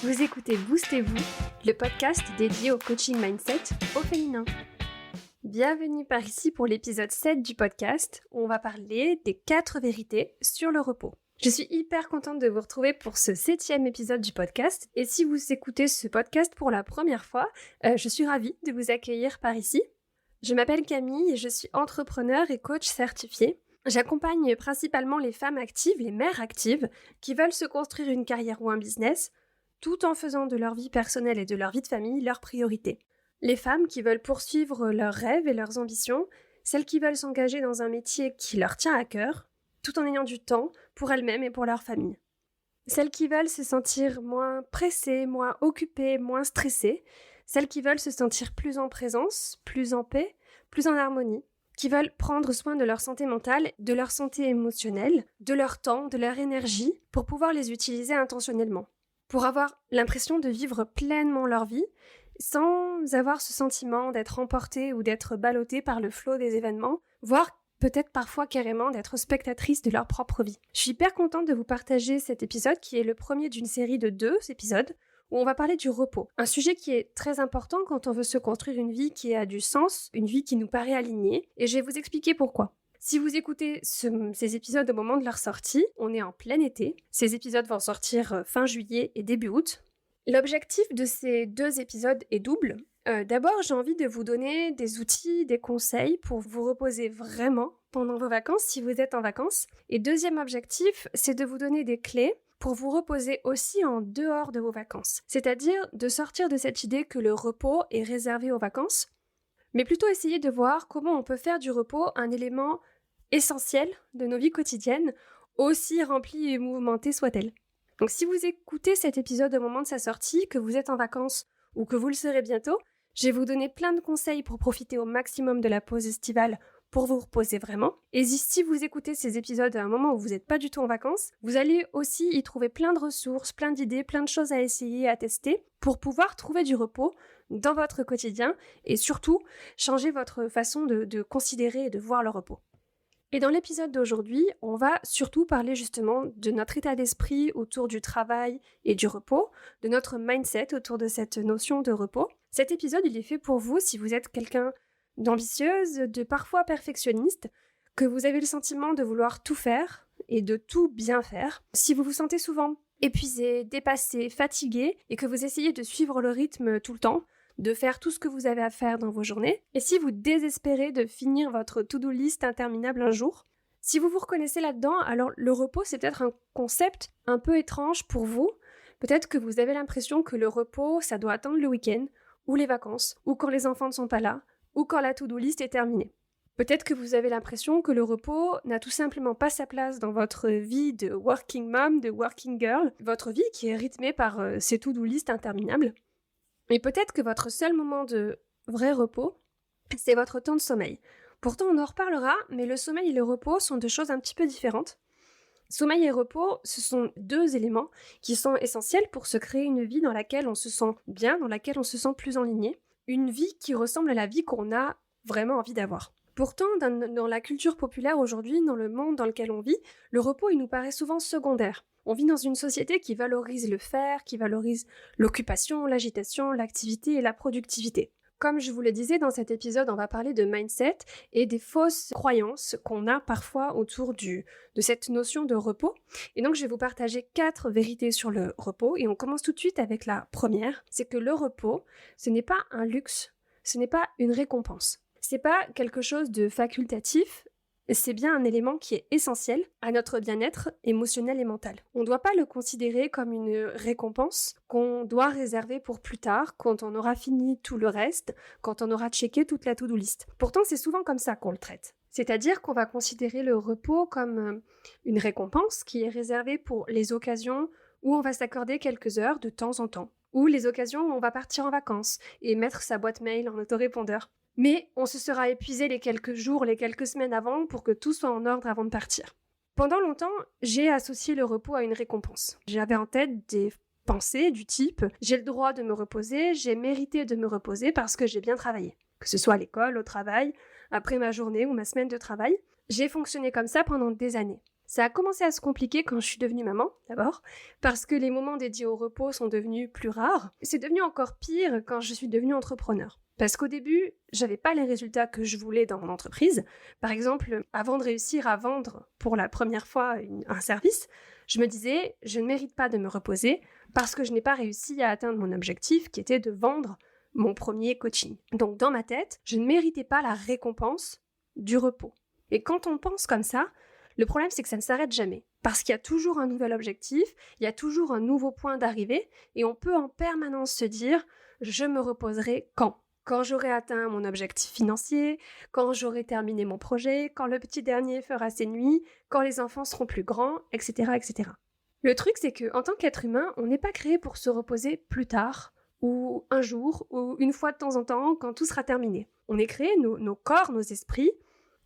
Vous écoutez Boostez-vous, le podcast dédié au coaching mindset au féminin. Bienvenue par ici pour l'épisode 7 du podcast où on va parler des 4 vérités sur le repos. Je suis hyper contente de vous retrouver pour ce 7e épisode du podcast et si vous écoutez ce podcast pour la première fois, je suis ravie de vous accueillir par ici. Je m'appelle Camille et je suis entrepreneur et coach certifiée. J'accompagne principalement les femmes actives, les mères actives, qui veulent se construire une carrière ou un business, tout en faisant de leur vie personnelle et de leur vie de famille leur priorité. Les femmes qui veulent poursuivre leurs rêves et leurs ambitions, celles qui veulent s'engager dans un métier qui leur tient à cœur, tout en ayant du temps pour elles-mêmes et pour leur famille. Celles qui veulent se sentir moins pressées, moins occupées, moins stressées, celles qui veulent se sentir plus en présence, plus en paix, plus en harmonie, qui veulent prendre soin de leur santé mentale, de leur santé émotionnelle, de leur temps, de leur énergie, pour pouvoir les utiliser intentionnellement. Pour avoir l'impression de vivre pleinement leur vie, sans avoir ce sentiment d'être emporté ou d'être ballotté par le flot des événements, voire peut-être parfois carrément d'être spectatrice de leur propre vie. Je suis hyper contente de vous partager cet épisode qui est le premier d'une série de 2 épisodes où on va parler du repos. Un sujet qui est très important quand on veut se construire une vie qui a du sens, une vie qui nous paraît alignée, et je vais vous expliquer pourquoi. Si vous écoutez ces épisodes au moment de leur sortie, on est en plein été. Ces épisodes vont sortir fin juillet et début août. L'objectif de ces 2 épisodes est double. D'abord, j'ai envie de vous donner des outils, des conseils pour vous reposer vraiment pendant vos vacances si vous êtes en vacances. Et deuxième objectif, c'est de vous donner des clés pour vous reposer aussi en dehors de vos vacances. C'est-à-dire de sortir de cette idée que le repos est réservé aux vacances, mais plutôt essayer de voir comment on peut faire du repos un élément essentiel de nos vies quotidiennes, aussi remplie et mouvementée soit-elle. Donc si vous écoutez cet épisode au moment de sa sortie, que vous êtes en vacances ou que vous le serez bientôt, je vais vous donner plein de conseils pour profiter au maximum de la pause estivale pour vous reposer vraiment. Et si vous écoutez ces épisodes à un moment où vous n'êtes pas du tout en vacances, vous allez aussi y trouver plein de ressources, plein d'idées, plein de choses à essayer, à tester pour pouvoir trouver du repos dans votre quotidien et surtout changer votre façon de considérer et de voir le repos. Et dans l'épisode d'aujourd'hui, on va surtout parler justement de notre état d'esprit autour du travail et du repos, de notre mindset autour de cette notion de repos. Cet épisode, il est fait pour vous si vous êtes quelqu'un d'ambitieuse, de parfois perfectionniste, que vous avez le sentiment de vouloir tout faire et de tout bien faire. Si vous vous sentez souvent épuisé, dépassé, fatigué et que vous essayez de suivre le rythme tout le temps, de faire tout ce que vous avez à faire dans vos journées, et si vous désespérez de finir votre to-do list interminable un jour, si vous vous reconnaissez là-dedans, alors le repos c'est peut-être un concept un peu étrange pour vous. Peut-être que vous avez l'impression que le repos ça doit attendre le week-end, ou les vacances, ou quand les enfants ne sont pas là, ou quand la to-do list est terminée. Peut-être que vous avez l'impression que le repos n'a tout simplement pas sa place dans votre vie de working mom, de working girl, votre vie qui est rythmée par ces to-do list interminables. Et peut-être que votre seul moment de vrai repos, c'est votre temps de sommeil. Pourtant, on en reparlera, mais le sommeil et le repos sont 2 choses un petit peu différentes. Sommeil et repos, ce sont 2 éléments qui sont essentiels pour se créer une vie dans laquelle on se sent bien, dans laquelle on se sent plus enligné. Une vie qui ressemble à la vie qu'on a vraiment envie d'avoir. Pourtant, dans la culture populaire aujourd'hui, dans le monde dans lequel on vit, le repos, il nous paraît souvent secondaire. On vit dans une société qui valorise le faire, qui valorise l'occupation, l'agitation, l'activité et la productivité. Comme je vous le disais, dans cet épisode, on va parler de mindset et des fausses croyances qu'on a parfois autour de cette notion de repos. Et donc, je vais vous partager 4 vérités sur le repos et on commence tout de suite avec la première. C'est que le repos, ce n'est pas un luxe, ce n'est pas une récompense. C'est pas quelque chose de facultatif, c'est bien un élément qui est essentiel à notre bien-être émotionnel et mental. On ne doit pas le considérer comme une récompense qu'on doit réserver pour plus tard, quand on aura fini tout le reste, quand on aura checké toute la to-do list. Pourtant, c'est souvent comme ça qu'on le traite. C'est-à-dire qu'on va considérer le repos comme une récompense qui est réservée pour les occasions où on va s'accorder quelques heures de temps en temps, ou les occasions où on va partir en vacances et mettre sa boîte mail en autorépondeur. Mais on se sera épuisé les quelques jours, les quelques semaines avant pour que tout soit en ordre avant de partir. Pendant longtemps, j'ai associé le repos à une récompense. J'avais en tête des pensées du type « j'ai le droit de me reposer, j'ai mérité de me reposer parce que j'ai bien travaillé ». Que ce soit à l'école, au travail, après ma journée ou ma semaine de travail, j'ai fonctionné comme ça pendant des années. Ça a commencé à se compliquer quand je suis devenue maman, d'abord, parce que les moments dédiés au repos sont devenus plus rares. C'est devenu encore pire quand je suis devenue entrepreneur. Parce qu'au début, j'avais pas les résultats que je voulais dans mon entreprise. Par exemple, avant de réussir à vendre pour la première fois un service, je me disais, je ne mérite pas de me reposer parce que je n'ai pas réussi à atteindre mon objectif qui était de vendre mon premier coaching. Donc dans ma tête, je ne méritais pas la récompense du repos. Et quand on pense comme ça, le problème c'est que ça ne s'arrête jamais. Parce qu'il y a toujours un nouvel objectif, il y a toujours un nouveau point d'arrivée, et on peut en permanence se dire, je me reposerai quand ? Quand j'aurai atteint mon objectif financier, quand j'aurai terminé mon projet, quand le petit dernier fera ses nuits, quand les enfants seront plus grands, etc., etc. Le truc, c'est qu'en tant qu'être humain, on n'est pas créé pour se reposer plus tard, ou un jour, ou une fois de temps en temps, quand tout sera terminé. On est créé, nos corps, nos esprits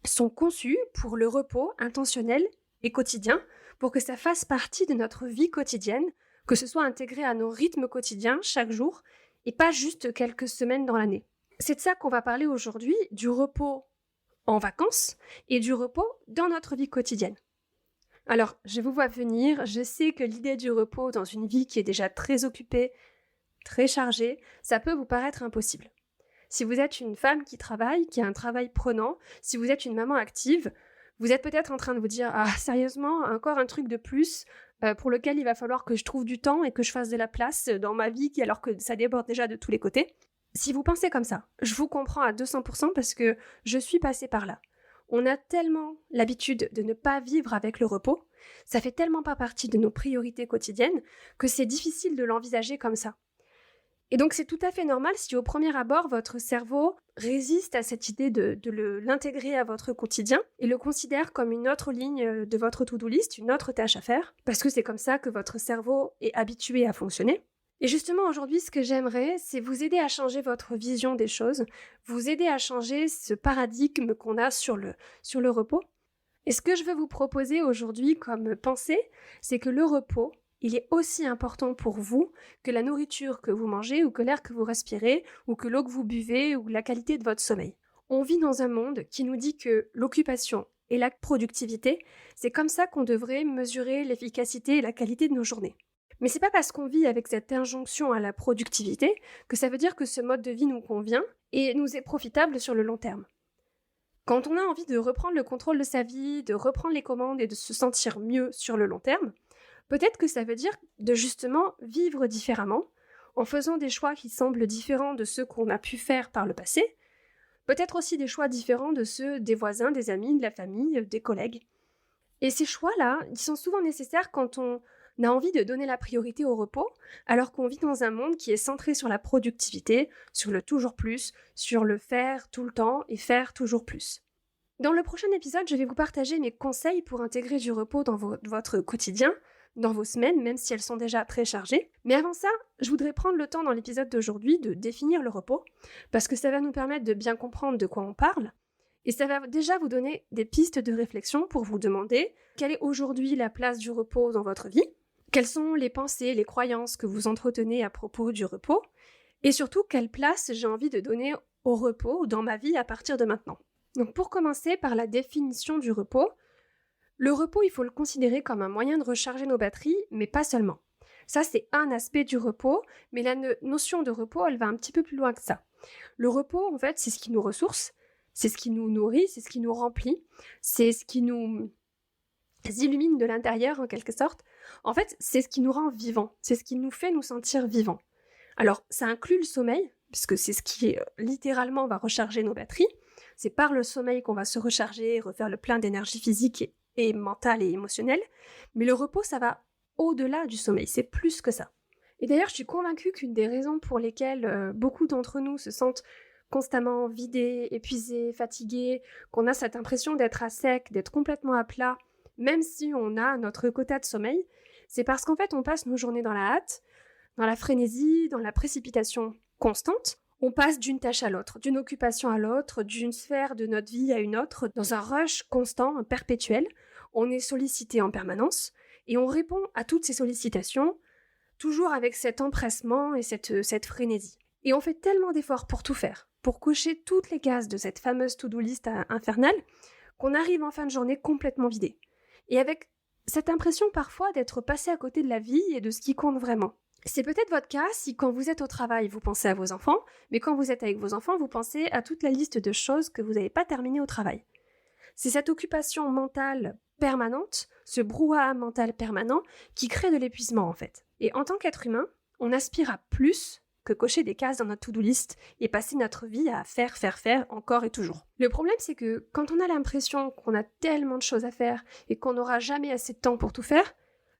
sont conçus pour le repos intentionnel et quotidien, pour que ça fasse partie de notre vie quotidienne, que ce soit intégré à nos rythmes quotidiens chaque jour, et pas juste quelques semaines dans l'année. C'est de ça qu'on va parler aujourd'hui, du repos en vacances et du repos dans notre vie quotidienne. Alors, je vous vois venir, je sais que l'idée du repos dans une vie qui est déjà très occupée, très chargée, ça peut vous paraître impossible. Si vous êtes une femme qui travaille, qui a un travail prenant, si vous êtes une maman active, vous êtes peut-être en train de vous dire « Ah, sérieusement, encore un truc de plus pour lequel il va falloir que je trouve du temps et que je fasse de la place dans ma vie alors que ça déborde déjà de tous les côtés. » Si vous pensez comme ça, je vous comprends à 200% parce que je suis passée par là. On a tellement l'habitude de ne pas vivre avec le repos, ça fait tellement pas partie de nos priorités quotidiennes que c'est difficile de l'envisager comme ça. Et donc c'est tout à fait normal si au premier abord votre cerveau résiste à cette idée de l'intégrer à votre quotidien et le considère comme une autre ligne de votre to-do list, une autre tâche à faire, parce que c'est comme ça que votre cerveau est habitué à fonctionner. Et justement aujourd'hui ce que j'aimerais c'est vous aider à changer votre vision des choses, vous aider à changer ce paradigme qu'on a sur le repos. Et ce que je veux vous proposer aujourd'hui comme pensée, c'est que le repos, il est aussi important pour vous que la nourriture que vous mangez ou que l'air que vous respirez ou que l'eau que vous buvez ou la qualité de votre sommeil. On vit dans un monde qui nous dit que l'occupation et la productivité, c'est comme ça qu'on devrait mesurer l'efficacité et la qualité de nos journées. Mais c'est pas parce qu'on vit avec cette injonction à la productivité que ça veut dire que ce mode de vie nous convient et nous est profitable sur le long terme. Quand on a envie de reprendre le contrôle de sa vie, de reprendre les commandes et de se sentir mieux sur le long terme, peut-être que ça veut dire de justement vivre différemment, en faisant des choix qui semblent différents de ceux qu'on a pu faire par le passé, peut-être aussi des choix différents de ceux des voisins, des amis, de la famille, des collègues. Et ces choix-là, ils sont souvent nécessaires quand on a envie de donner la priorité au repos, alors qu'on vit dans un monde qui est centré sur la productivité, sur le toujours plus, sur le faire tout le temps et faire toujours plus. Dans le prochain épisode, je vais vous partager mes conseils pour intégrer du repos dans votre quotidien, dans vos semaines, même si elles sont déjà très chargées. Mais avant ça, je voudrais prendre le temps dans l'épisode d'aujourd'hui de définir le repos, parce que ça va nous permettre de bien comprendre de quoi on parle, et ça va déjà vous donner des pistes de réflexion pour vous demander quelle est aujourd'hui la place du repos dans votre vie, quelles sont les pensées, les croyances que vous entretenez à propos du repos, et surtout quelle place j'ai envie de donner au repos dans ma vie à partir de maintenant. Donc pour commencer par la définition du repos, le repos, il faut le considérer comme un moyen de recharger nos batteries, mais pas seulement. Ça, c'est un aspect du repos, mais la notion de repos, elle va un petit peu plus loin que ça. Le repos, en fait, c'est ce qui nous ressource, c'est ce qui nous nourrit, c'est ce qui nous remplit, c'est ce qui nous illumine de l'intérieur, en quelque sorte. En fait, c'est ce qui nous rend vivants, c'est ce qui nous fait nous sentir vivants. Alors, ça inclut le sommeil, puisque c'est ce qui, littéralement, va recharger nos batteries. C'est par le sommeil qu'on va se recharger, refaire le plein d'énergie physique et mentale et émotionnelle. Mais le repos, ça va au-delà du sommeil, c'est plus que ça. Et d'ailleurs, je suis convaincue qu'une des raisons pour lesquelles beaucoup d'entre nous se sentent constamment vidés, épuisés, fatigués, qu'on a cette impression d'être à sec, d'être complètement à plat, même si on a notre quota de sommeil, c'est parce qu'en fait, on passe nos journées dans la hâte, dans la frénésie, dans la précipitation constante. On passe d'une tâche à l'autre, d'une occupation à l'autre, d'une sphère de notre vie à une autre, dans un rush constant, perpétuel. On est sollicité en permanence et on répond à toutes ces sollicitations, toujours avec cet empressement et cette frénésie. Et on fait tellement d'efforts pour tout faire, pour cocher toutes les cases de cette fameuse to-do list infernale, qu'on arrive en fin de journée complètement vidé. et avec cette impression parfois d'être passé à côté de la vie et de ce qui compte vraiment. C'est peut-être votre cas si quand vous êtes au travail, vous pensez à vos enfants, mais quand vous êtes avec vos enfants, vous pensez à toute la liste de choses que vous n'avez pas terminées au travail. C'est cette occupation mentale permanente, ce brouhaha mental permanent qui crée de l'épuisement en fait. Et en tant qu'être humain, on aspire à plus que cocher des cases dans notre to-do list et passer notre vie à faire encore et toujours. Le problème, c'est que quand on a l'impression qu'on a tellement de choses à faire et qu'on n'aura jamais assez de temps pour tout faire,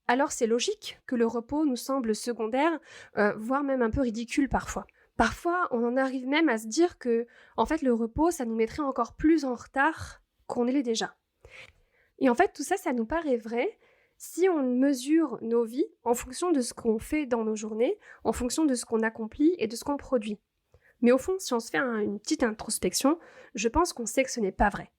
alors c'est logique que le repos nous semble secondaire, voire même un peu ridicule parfois. Parfois, on en arrive même à se dire que, en fait, le repos, ça nous mettrait encore plus en retard qu'on ne l'est déjà. Et en fait, tout ça, ça nous paraît vrai si on mesure nos vies en fonction de ce qu'on fait dans nos journées, en fonction de ce qu'on accomplit et de ce qu'on produit. Mais au fond, si on se fait une petite introspection, je pense qu'on sait que ce n'est pas vrai.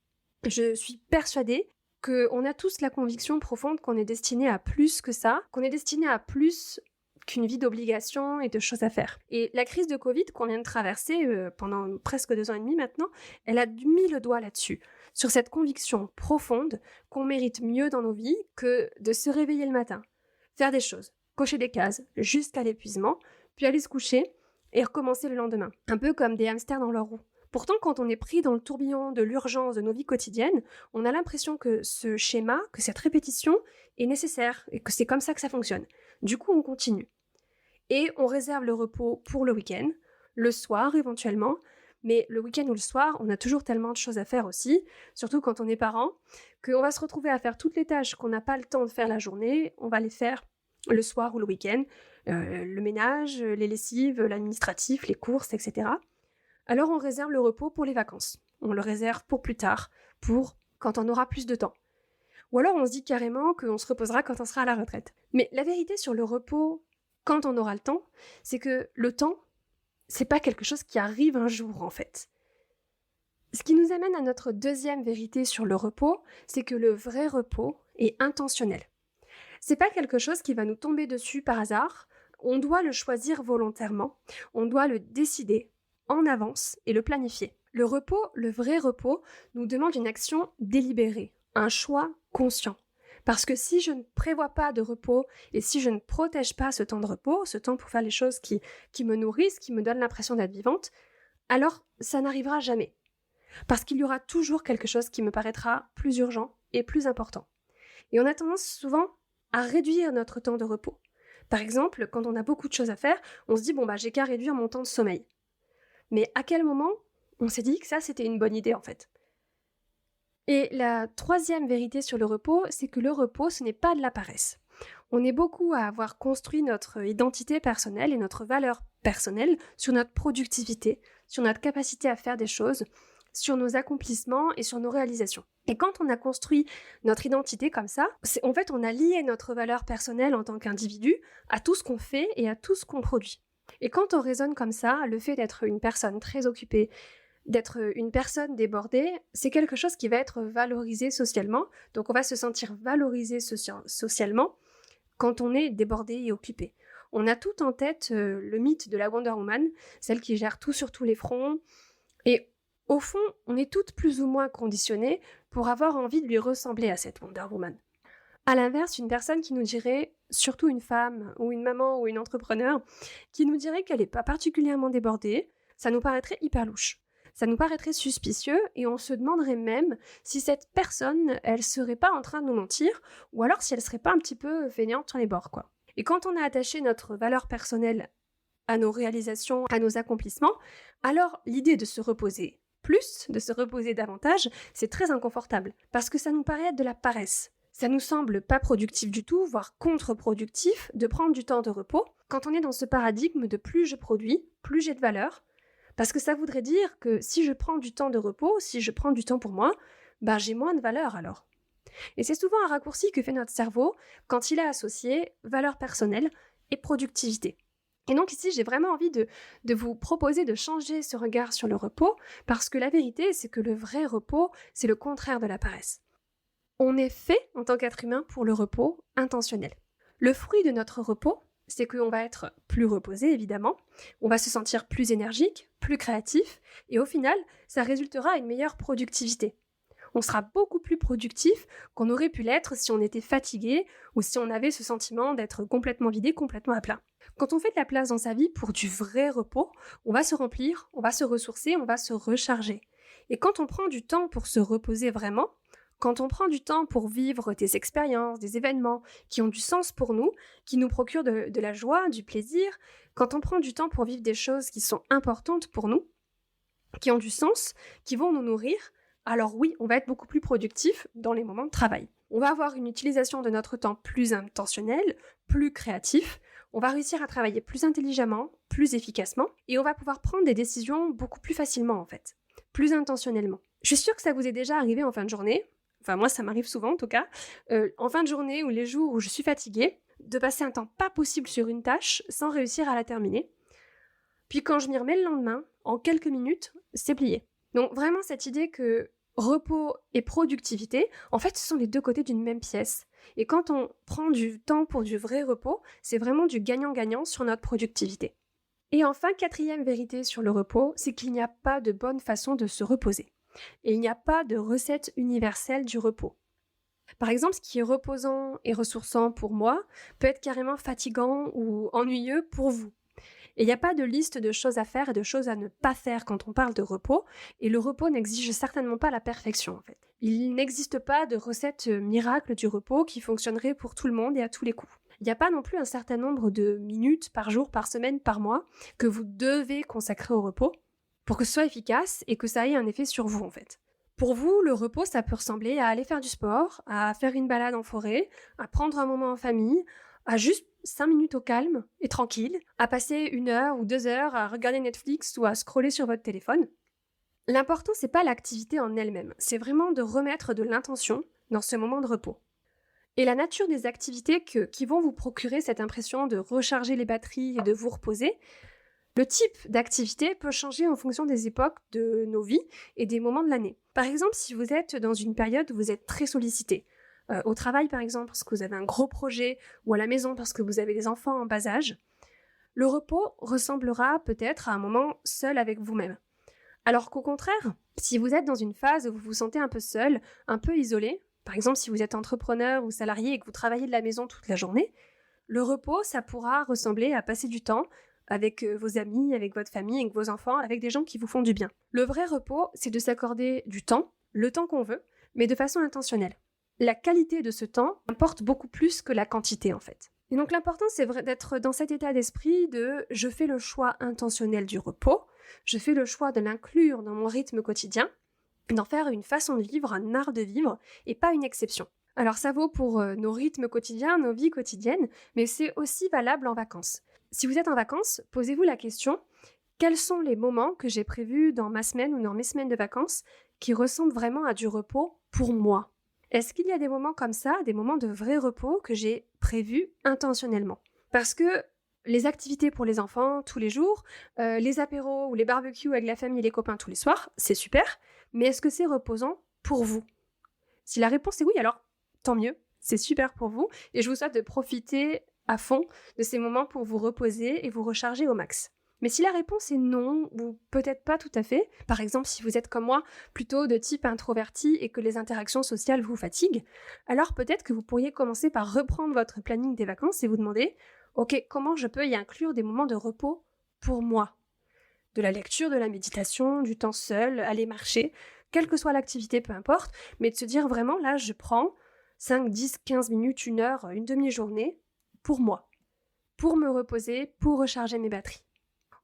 Je suis persuadée qu'on a tous la conviction profonde qu'on est destiné à plus que ça, qu'on est destiné à plus qu'une vie d'obligations et de choses à faire. Et la crise de Covid qu'on vient de traverser pendant presque 2 ans et demi maintenant, elle a mis le doigt là-dessus, sur cette conviction profonde qu'on mérite mieux dans nos vies que de se réveiller le matin, faire des choses, cocher des cases jusqu'à l'épuisement, puis aller se coucher et recommencer le lendemain. Un peu comme des hamsters dans leur roue. Pourtant, quand on est pris dans le tourbillon de l'urgence de nos vies quotidiennes, on a l'impression que ce schéma, que cette répétition est nécessaire et que c'est comme ça que ça fonctionne. Du coup, on continue. Et on réserve le repos pour le week-end, le soir éventuellement, mais le week-end ou le soir, on a toujours tellement de choses à faire aussi, surtout quand on est parent, qu'on va se retrouver à faire toutes les tâches qu'on n'a pas le temps de faire la journée, on va les faire le soir ou le week-end, le ménage, les lessives, l'administratif, les courses, etc. Alors on réserve le repos pour les vacances. On le réserve pour plus tard, pour quand on aura plus de temps. Ou alors on se dit carrément qu'on se reposera quand on sera à la retraite. Mais la vérité sur le repos, quand on aura le temps, c'est que le temps, c'est pas quelque chose qui arrive un jour en fait. Ce qui nous amène à notre deuxième vérité sur le repos, c'est que le vrai repos est intentionnel. C'est pas quelque chose qui va nous tomber dessus par hasard, on doit le choisir volontairement, on doit le décider en avance et le planifier. Le repos, le vrai repos, nous demande une action délibérée, un choix conscient. Parce que si je ne prévois pas de repos et si je ne protège pas ce temps de repos, ce temps pour faire les choses qui me nourrissent, qui me donnent l'impression d'être vivante, alors ça n'arrivera jamais. Parce qu'il y aura toujours quelque chose qui me paraîtra plus urgent et plus important. Et on a tendance souvent à réduire notre temps de repos. Par exemple, quand on a beaucoup de choses à faire, on se dit j'ai qu'à réduire mon temps de sommeil. Mais à quel moment on s'est dit que ça c'était une bonne idée en fait ? Et la troisième vérité sur le repos, c'est que le repos, ce n'est pas de la paresse. On est beaucoup à avoir construit notre identité personnelle et notre valeur personnelle sur notre productivité, sur notre capacité à faire des choses, sur nos accomplissements et sur nos réalisations. Et quand on a construit notre identité comme ça, en fait, on a lié notre valeur personnelle en tant qu'individu à tout ce qu'on fait et à tout ce qu'on produit. Et quand on raisonne comme ça, le fait d'être une personne très occupée, d'être une personne débordée, c'est quelque chose qui va être valorisé socialement. Donc on va se sentir valorisé socialement quand on est débordé et occupé. On a tout en tête le mythe de la Wonder Woman, celle qui gère tout sur tous les fronts. Et au fond, on est toutes plus ou moins conditionnées pour avoir envie de lui ressembler à cette Wonder Woman. À l'inverse, une personne qui nous dirait, surtout une femme ou une maman ou une entrepreneur, qui nous dirait qu'elle n'est pas particulièrement débordée, ça nous paraîtrait hyper louche. Ça nous paraîtrait suspicieux et on se demanderait même si cette personne, elle serait pas en train de nous mentir ou alors si elle serait pas un petit peu feignante sur les bords, quoi. Et quand on a attaché notre valeur personnelle à nos réalisations, à nos accomplissements, alors l'idée de se reposer plus, de se reposer davantage, c'est très inconfortable parce que ça nous paraît être de la paresse. Ça nous semble pas productif du tout, voire contre-productif de prendre du temps de repos quand on est dans ce paradigme de plus je produis, plus j'ai de valeur. Parce que ça voudrait dire que si je prends du temps de repos, si je prends du temps pour moi, j'ai moins de valeur alors. Et c'est souvent un raccourci que fait notre cerveau quand il a associé valeur personnelle et productivité. Et donc ici, j'ai vraiment envie de vous proposer de changer ce regard sur le repos, parce que la vérité, c'est que le vrai repos, c'est le contraire de la paresse. On est fait, en tant qu'être humain, pour le repos intentionnel. Le fruit de notre repos, c'est qu'on va être plus reposé, évidemment, on va se sentir plus énergique, plus créatif, et au final, ça résultera à une meilleure productivité. On sera beaucoup plus productif qu'on aurait pu l'être si on était fatigué ou si on avait ce sentiment d'être complètement vidé, complètement à plat. Quand on fait de la place dans sa vie pour du vrai repos, on va se remplir, on va se ressourcer, on va se recharger. Et quand on prend du temps pour se reposer vraiment, quand on prend du temps pour vivre des expériences, des événements qui ont du sens pour nous, qui nous procurent de la joie, du plaisir, quand on prend du temps pour vivre des choses qui sont importantes pour nous, qui ont du sens, qui vont nous nourrir, alors oui, on va être beaucoup plus productif dans les moments de travail. On va avoir une utilisation de notre temps plus intentionnelle, plus créatif, on va réussir à travailler plus intelligemment, plus efficacement, et on va pouvoir prendre des décisions beaucoup plus facilement en fait, plus intentionnellement. Je suis sûre que ça vous est déjà arrivé en fin de journée, enfin moi ça m'arrive souvent en tout cas, en fin de journée ou les jours où je suis fatiguée, de passer un temps pas possible sur une tâche sans réussir à la terminer. Puis quand je m'y remets le lendemain, en quelques minutes, c'est plié. Donc vraiment cette idée que repos et productivité, en fait ce sont les deux côtés d'une même pièce. Et quand on prend du temps pour du vrai repos, c'est vraiment du gagnant-gagnant sur notre productivité. Et enfin, quatrième vérité sur le repos, c'est qu'il n'y a pas de bonne façon de se reposer. Et il n'y a pas de recette universelle du repos. Par exemple, ce qui est reposant et ressourçant pour moi peut être carrément fatigant ou ennuyeux pour vous. Et il n'y a pas de liste de choses à faire et de choses à ne pas faire quand on parle de repos, et le repos n'exige certainement pas la perfection en fait. Il n'existe pas de recette miracle du repos qui fonctionnerait pour tout le monde et à tous les coups. Il n'y a pas non plus un certain nombre de minutes par jour, par semaine, par mois que vous devez consacrer au repos pour que ce soit efficace et que ça ait un effet sur vous en fait. Pour vous, le repos, ça peut ressembler à aller faire du sport, à faire une balade en forêt, à prendre un moment en famille, à juste 5 minutes au calme et tranquille, à passer 1 heure ou 2 heures à regarder Netflix ou à scroller sur votre téléphone. L'important, c'est pas l'activité en elle-même, c'est vraiment de remettre de l'intention dans ce moment de repos. Et la nature des activités qui vont vous procurer cette impression de recharger les batteries et de vous reposer, le type d'activité peut changer en fonction des époques de nos vies et des moments de l'année. Par exemple, si vous êtes dans une période où vous êtes très sollicité, au travail par exemple parce que vous avez un gros projet, ou à la maison parce que vous avez des enfants en bas âge, le repos ressemblera peut-être à un moment seul avec vous-même. Alors qu'au contraire, si vous êtes dans une phase où vous vous sentez un peu seul, un peu isolé, par exemple si vous êtes entrepreneur ou salarié et que vous travaillez de la maison toute la journée, le repos, ça pourra ressembler à passer du temps avec vos amis, avec votre famille, avec vos enfants, avec des gens qui vous font du bien. Le vrai repos, c'est de s'accorder du temps, le temps qu'on veut, mais de façon intentionnelle. La qualité de ce temps importe beaucoup plus que la quantité en fait. Et donc l'important c'est d'être dans cet état d'esprit de je fais le choix intentionnel du repos, je fais le choix de l'inclure dans mon rythme quotidien, d'en faire une façon de vivre, un art de vivre et pas une exception. Alors ça vaut pour nos rythmes quotidiens, nos vies quotidiennes, mais c'est aussi valable en vacances. Si vous êtes en vacances, posez-vous la question, quels sont les moments que j'ai prévus dans ma semaine ou dans mes semaines de vacances qui ressemblent vraiment à du repos pour moi ? Est-ce qu'il y a des moments comme ça, des moments de vrai repos que j'ai prévus intentionnellement ? Parce que les activités pour les enfants tous les jours, les apéros ou les barbecues avec la famille et les copains tous les soirs, c'est super, mais est-ce que c'est reposant pour vous ? Si la réponse est oui, alors tant mieux, c'est super pour vous et je vous souhaite de profiter à fond de ces moments pour vous reposer et vous recharger au max. Mais si la réponse est non, ou peut-être pas tout à fait, par exemple si vous êtes comme moi, plutôt de type introverti et que les interactions sociales vous fatiguent, alors peut-être que vous pourriez commencer par reprendre votre planning des vacances et vous demander « Ok, comment je peux y inclure des moments de repos pour moi ?» De la lecture, de la méditation, du temps seul, aller marcher, quelle que soit l'activité, peu importe, mais de se dire vraiment là je prends 5, 10, 15 minutes, 1 heure, une demi-journée pour moi, pour me reposer, pour recharger mes batteries.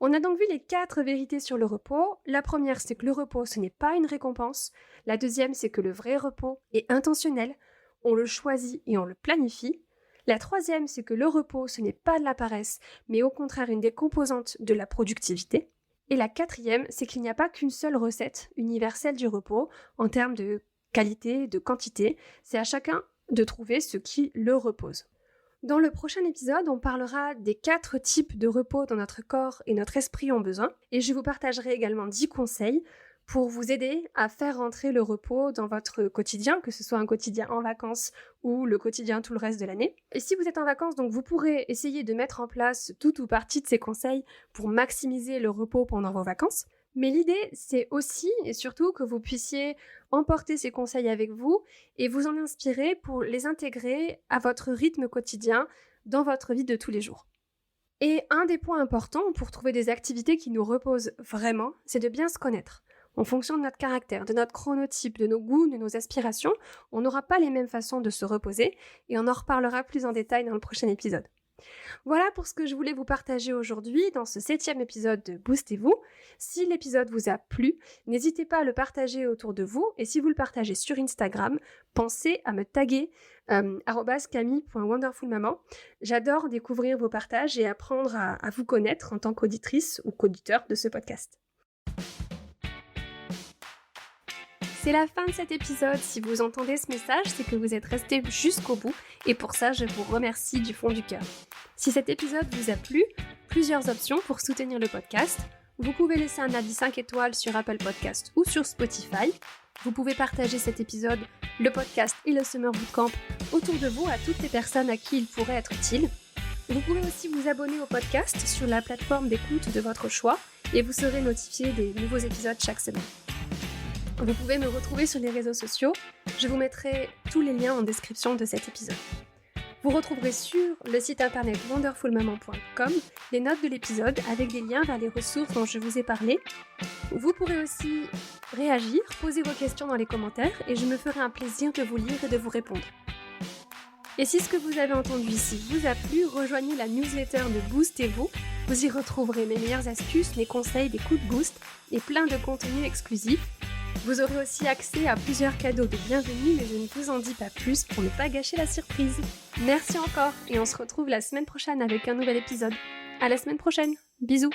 On a donc vu les 4 vérités sur le repos. La première, c'est que le repos, ce n'est pas une récompense. La deuxième, c'est que le vrai repos est intentionnel. On le choisit et on le planifie. La troisième, c'est que le repos, ce n'est pas de la paresse, mais au contraire une des composantes de la productivité. Et la quatrième, c'est qu'il n'y a pas qu'une seule recette universelle du repos en termes de qualité, de quantité. C'est à chacun de trouver ce qui le repose. Dans le prochain épisode, on parlera des 4 types de repos dont notre corps et notre esprit ont besoin, et je vous partagerai également 10 conseils pour vous aider à faire rentrer le repos dans votre quotidien, que ce soit un quotidien en vacances ou le quotidien tout le reste de l'année. Et si vous êtes en vacances, donc vous pourrez essayer de mettre en place tout ou partie de ces conseils pour maximiser le repos pendant vos vacances. Mais l'idée, c'est aussi et surtout que vous puissiez emporter ces conseils avec vous et vous en inspirer pour les intégrer à votre rythme quotidien dans votre vie de tous les jours. Et un des points importants pour trouver des activités qui nous reposent vraiment, c'est de bien se connaître. En fonction de notre caractère, de notre chronotype, de nos goûts, de nos aspirations, on n'aura pas les mêmes façons de se reposer et on en reparlera plus en détail dans le prochain épisode. Voilà pour ce que je voulais vous partager aujourd'hui dans ce 7e épisode de Boostez-vous. Si l'épisode vous a plu, n'hésitez pas à le partager autour de vous et si vous le partagez sur Instagram, pensez à me taguer @camille.wonderfulmaman. J'adore découvrir vos partages et apprendre à vous connaître en tant qu'auditrice ou qu'auditeur de ce podcast. C'est la fin de cet épisode. Si vous entendez ce message, c'est que vous êtes resté jusqu'au bout et pour ça, je vous remercie du fond du cœur. Si cet épisode vous a plu, plusieurs options pour soutenir le podcast. Vous pouvez laisser un avis 5 étoiles sur Apple Podcast ou sur Spotify. Vous pouvez partager cet épisode, le podcast et le Summer Bootcamp autour de vous à toutes les personnes à qui il pourrait être utile. Vous pouvez aussi vous abonner au podcast sur la plateforme d'écoute de votre choix et vous serez notifié des nouveaux épisodes chaque semaine. Vous pouvez me retrouver sur les réseaux sociaux, je vous mettrai tous les liens en description de cet épisode. Vous retrouverez sur le site internet wonderfulmaman.com les notes de l'épisode avec des liens vers les ressources dont je vous ai parlé. Vous pourrez aussi réagir, poser vos questions dans les commentaires et je me ferai un plaisir de vous lire et de vous répondre. Et si ce que vous avez entendu ici vous a plu, rejoignez la newsletter de Boostez-vous. Vous y retrouverez mes meilleures astuces, mes conseils, des coups de boost et plein de contenus exclusifs. Vous aurez aussi accès à plusieurs cadeaux de bienvenue, mais je ne vous en dis pas plus pour ne pas gâcher la surprise. Merci encore et on se retrouve la semaine prochaine avec un nouvel épisode. À la semaine prochaine, bisous!